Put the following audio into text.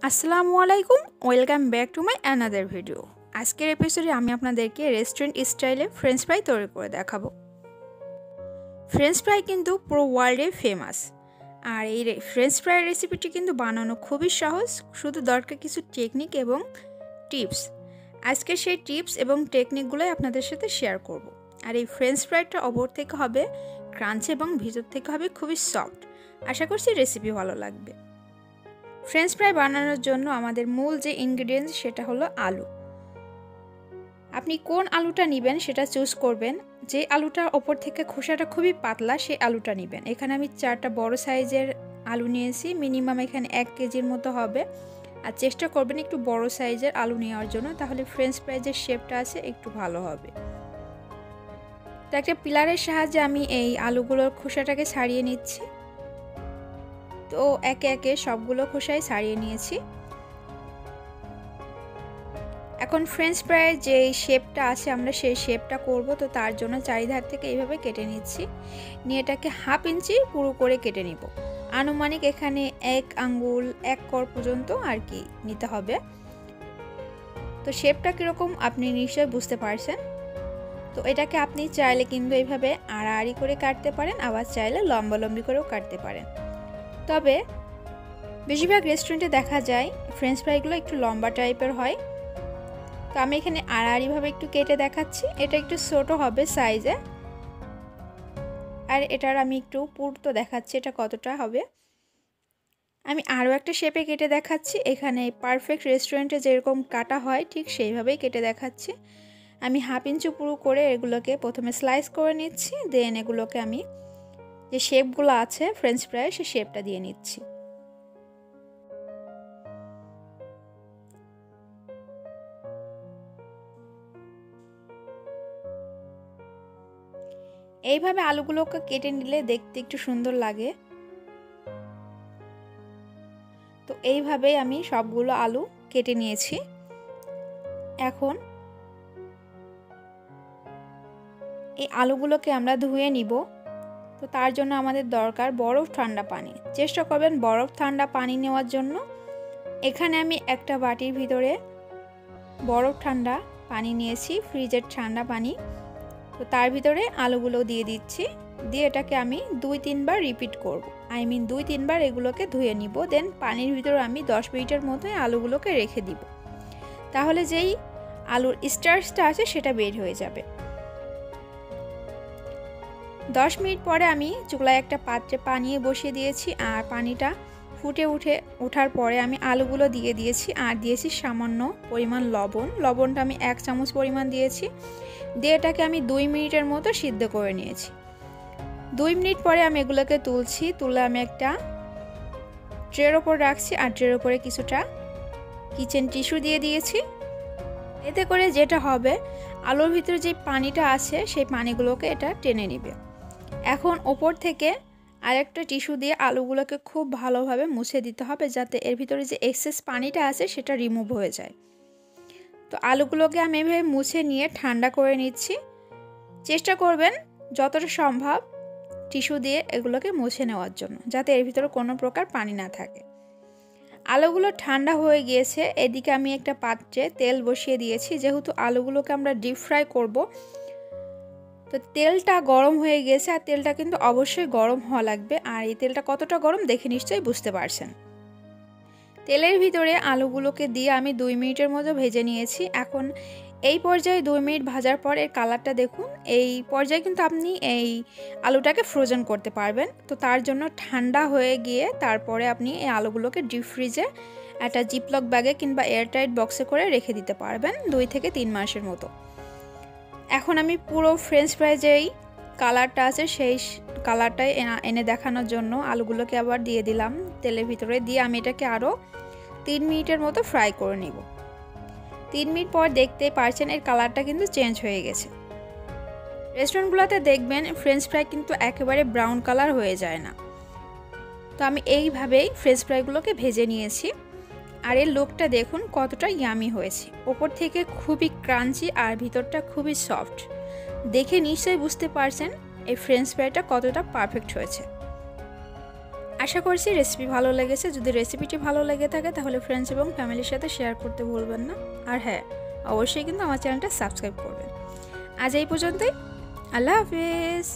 আসসালামু আলাইকুম, welcome back to my another video. আজকের এপিসোডে আমি আপনাদেরকে রেস্টুরেন্ট স্টাইলে ফ্রেঞ্চ ফ্রাই তৈরি করে দেখাবো। ফ্রেঞ্চ ফ্রাই কিন্তু পুরো ওয়ার্ল্ডে ফেমাস, আর এই ফ্রেঞ্চ ফ্রাই রেসিপিটি কিন্তু বানানো খুবই সহজ, শুধু দরকার কিছু টেকনিক এবং টিপস। আজকে সেই টিপস এবং টেকনিকগুলোই আপনাদের সাথে শেয়ার করব। আর এই ফ্রেঞ্চ ফ্রাইটা ওপর থেকে হবে ক্রাঞ্চি এবং ভিতর থেকে হবে খুবই সফট। আশা করছি রেসিপি ভালো লাগবে। ফ্রেঞ্চ ফ্রাই বানানোর জন্য আমাদের মূল যে ইনগ্রেডিয়েন্টস সেটা হলো আলু। আপনি কোন আলুটা নেবেন সেটা চুজ করবেন। যে আলুটার ওপর থেকে খোসাটা খুবই পাতলা সেই আলুটা নেবেন। এখানে আমি 4টা বড় সাইজের আলু নিয়েছি, মিনিমাম এখানে 1 কেজির মতো হবে। আর চেষ্টা করবেন একটু বড় সাইজের আলু নেওয়ার জন্য, তাহলে ফ্রেঞ্চ ফ্রাই যে শেপটা আছে একটু ভালো হবে। তো একটা পিলারের সাহায্যে আমি এই আলুগুলোর খোসাটাকে ছাড়িয়ে নিচ্ছি। তো একে একে সবগুলো খোসাই ছাড়িয়ে নিয়েছি। এখন ফ্রেঞ্চ ফ্রাইয়ের যে শেপটা আছে আমরা সেই শেপটা করব। তো তার জন্য চারিধার থেকে এইভাবে কেটে নিচ্ছি, নিয়ে এটাকে 1/2 ইঞ্চি পুরো করে কেটে নিব। আনুমানিক এখানে 1 আঙ্গুল 1 কর পর্যন্ত আর কি নিতে হবে। তো শেপটা কীরকম আপনি নিশ্চয়ই বুঝতে পারছেন। তো এটাকে আপনি চাইলে কিন্তু এইভাবে আড়াআড়ি করে কাটতে পারেন, আবার চাইলে লম্বালম্বি করেও কাটতে পারেন। তবে বেশিরভাগ রেস্টুরেন্টে দেখা যায় ফ্রেঞ্চ ফ্রাইগুলো একটু লম্বা টাইপের হয়। তো আমি এখানে আড়াআড়িভাবে একটু কেটে দেখাচ্ছি। এটা একটু ছোট হবে সাইজে, আর এটার আমি একটু পুরো দেখাচ্ছি এটা কতটা হবে। আমি আরও একটা শেপে কেটে দেখাচ্ছি। এখানে পারফেক্ট রেস্টুরেন্টে যেরকম কাটা হয় ঠিক সেইভাবেই কেটে দেখাচ্ছি। আমি 1/2 ইঞ্চি পুরো করে এগুলোকে প্রথমে স্লাইস করে নিচ্ছি, দেন এগুলোকে আমি যে শেপগুলো আছে ফ্রেঞ্চ ফ্রাই সেই শেপটা দিয়ে নিচ্ছি। এইভাবে আলুগুলোকে কেটে নিলে দেখতে একটু সুন্দর লাগে। তো এইভাবেই আমি সবগুলো আলু কেটে নিয়েছি। এখন এই আলুগুলোকে আমরা ধুয়ে নিব। তো তার জন্য আমাদের দরকার বরফ ঠান্ডা পানি। চেষ্টা করবেন বরফ ঠান্ডা পানি নেওয়ার জন্য। এখানে আমি একটা বাটির ভিতরে বরফ ঠান্ডা পানি নিয়েছি, ফ্রিজের ঠান্ডা পানি। তো তার ভিতরে আলুগুলো দিয়ে দিচ্ছি, দিয়ে এটাকে আমি 2-3 বার রিপিট করব। 2-3 বার এগুলোকে ধুয়ে নিব। দেন পানির ভিতরে আমি 10 মিনিটের মতোই আলুগুলোকে রেখে দিব, তাহলে যেই আলুর স্টার্চটা আছে সেটা বের হয়ে যাবে। 10 মিনিট পরে আমি চুলায় একটা পাত্রে পানি বসিয়ে দিয়েছি, আর পানিটা ফুটে ওঠার পরে আমি আলুগুলো দিয়ে দিয়েছি, আর দিয়েছি সামান্য পরিমাণ লবণ। লবণটা আমি 1 চামচ পরিমাণ দিয়েছি, দিয়ে এটাকে আমি 2 মিনিটের মতো সিদ্ধ করে নিয়েছি। 2 মিনিট পরে আমি এগুলোকে তুলছি, তুলে আমি একটা ট্রের ওপর রাখছি, আর ট্রের ওপরে কিছুটা কিচেন টিস্যু দিয়ে দিয়েছি। এতে করে যেটা হবে আলুর ভিতরে যে পানিটা আছে সেই পানিগুলোকে এটা টেনে নেবে। এখন ওপর থেকে আরেকটা টিস্যু দিয়ে আলুগুলোকে খুব ভালোভাবে মুছে দিতে হবে, যাতে এর ভিতরে যে এক্সেস পানিটা আছে সেটা রিমুভ হয়ে যায়। তো আলুগুলোকে আমি এভাবে মুছে নিয়ে ঠান্ডা করে নিচ্ছি। চেষ্টা করবেন যতটা সম্ভব টিস্যু দিয়ে এগুলোকে মুছে নেওয়ার জন্য, যাতে এর ভিতরে কোনো প্রকার পানি না থাকে। আলুগুলো ঠান্ডা হয়ে গিয়েছে। এদিকে আমি একটা পাত্রে তেল বসিয়ে দিয়েছি, যেহেতু আলুগুলোকে আমরা ডিপ ফ্রাই করব। তো তেলটা গরম হয়ে গেছে, আর তেলটা কিন্তু অবশ্যই গরম হওয়া লাগবে। আর এই তেলটা কতটা গরম দেখে নিশ্চয়ই বুঝতে পারছেন। তেলের ভিতরে আলুগুলোকে দিয়ে আমি 2 মিনিটের মতো ভেজে নিয়েছি। এখন এই পর্যায়ে 2 মিনিট ভাজার পর এর কালারটা দেখুন। এই পর্যায়ে কিন্তু আপনি এই আলুটাকে ফ্রোজেন করতে পারবেন। তো তার জন্য ঠান্ডা হয়ে গিয়ে তারপরে আপনি এই আলুগুলোকে ডিপ ফ্রিজে একটা জিপলক ব্যাগে কিংবা এয়ারটাইট বক্সে করে রেখে দিতে পারবেন 2 থেকে 3 মাসের মতো। এখন আমি পুরো ফ্রেঞ্চ ফ্রাই যেই কালারটা আছে সেই কালারটাই এনে দেখানোর জন্য আলুগুলোকে আবার দিয়ে দিলাম তেলের ভিতরে, দিয়ে আমি এটাকে আরও 3 মিনিটের মতো ফ্রাই করে নিব। 3 মিনিট পর দেখতেই পারছেন এর কালারটা কিন্তু চেঞ্জ হয়ে গেছে। রেস্টুরেন্টগুলোতে দেখবেন ফ্রেঞ্চ ফ্রাই কিন্তু একেবারে ব্রাউন কালার হয়ে যায় না। তো আমি এইভাবেই ফ্রেঞ্চ ফ্রাইগুলোকে ভেজে নিয়েছি, আর এর লুকটা দেখুন কতটা ইয়ামি হয়েছে। ওপর থেকে খুবই ক্রাঞ্চি আর ভিতরটা খুবই সফট। দেখে নিশ্চয়ই বুঝতে পারছেন এই ফ্রেঞ্চ ফ্রাইটা কতটা পারফেক্ট হয়েছে। আশা করছি রেসিপি ভালো লেগেছে। যদি রেসিপিটি ভালো লেগে থাকে তাহলে ফ্রেন্ডস এবং ফ্যামিলির সাথে শেয়ার করতে ভুলবেন না। আর হ্যাঁ, অবশ্যই কিন্তু আমার চ্যানেলটা সাবস্ক্রাইব করবেন। আজ এই পর্যন্তই। আল্লাহ হাফিজ।